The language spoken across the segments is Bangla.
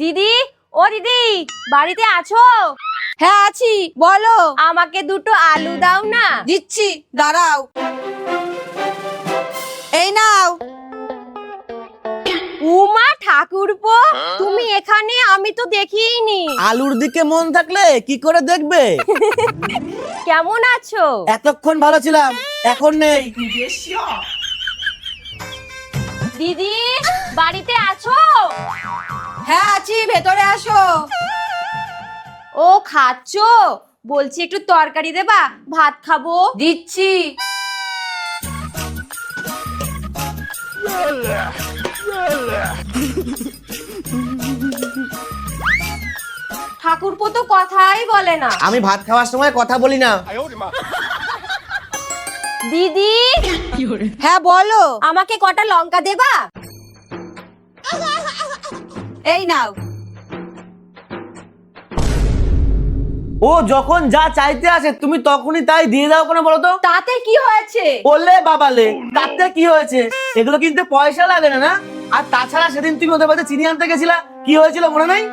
দিদি, ও দিদি, বাড়িতে আছো? হ্যাঁ আছি, বলো। আমাকে দুটো আলু দাও না। দিচ্ছি, দাঁড়াও। এই নাও। উমা ঠাকুরপো, তুমি এখানে? আমি তো দেখিনি। আলুর দিকে মন থাকলে কি করে দেখবে? কেমন আছো? এতক্ষণ ভালো ছিলাম, এখন নেই। দিদি, বাড়িতে আছো? হ্যাঁ আছি, ভেতরে আসো। ও খাচ্ছো? বলছি একটু তরকারি দেবা, ভাত খাবো। দিচ্ছি। ঠাকুরপো তো কথাই বলে না। আমি ভাত খাওয়ার সময় কথা বলি না। দিদি, হ্যাঁ বলো। আমাকে কটা লঙ্কা দেবা? এই নাও। ও যখন যা চাইতে আসে তুমি তখনই তাই দিয়ে দাও কেন বলো তো? তাতে কি হয়েছে? বললে বাবালে, তাতে কি হয়েছে? এগুলো কিনতে পয়সা লাগে না? আর তাছাড়া সেদিন তুমি ওদের বাড়িতে চিনি আনতে গেছিলা, কি হয়েছিল মনে নাই?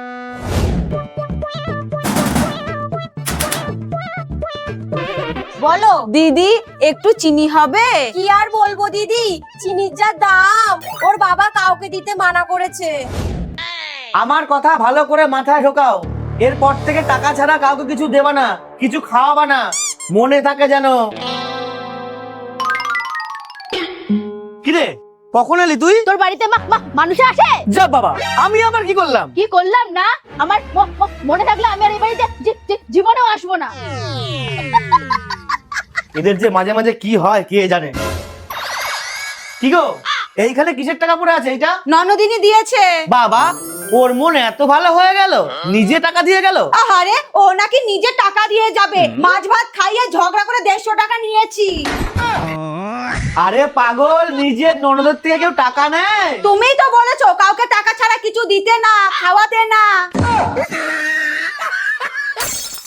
বলো দিদি, একটু চিনি হবে? কি আর বলবো দিদি, চিনির যা দাম, ওর বাবা কাউকে দিতে মানা করেছে। আমার কথা ভালো করে মাথায় ঢোকাও, এরপর থেকে টাকা ছাড়া কাউকে কিছু দেবা না, কিছু খাওয়াবা না, মনে থাকে যেন। কিরে, কখন এলি তুই? তোর বাড়িতে মানুষ আসে? যা বাবা, আমি আবার কি করলাম? কি করলাম না? আমার মনে থাকলে আমি আর এই বাড়িতে জীবনেও আসবো না। এদের যে মাঝে মাঝে কি হয় কে জানে। কি গো, এইখানে কিসের টাকা পড়ে আছে এটা? ননদিনী দিয়েছে। বাবা, ওর মন এত ভালো হয়ে গেল, নিজে টাকা দিয়ে গেল। আহারে, ও নাকি নিজে টাকা দিয়ে যাবে। মাছ ভাত খাইয়ে ঝগড়া করে 150 টাকা নিয়েছি। আরে পাগল, নিজের ননদের থেকে কেউ টাকা নেয়? তুমিই তো বলেছো কাউকে টাকা ছাড়া কিছু দিতে না, খাওয়াতে না।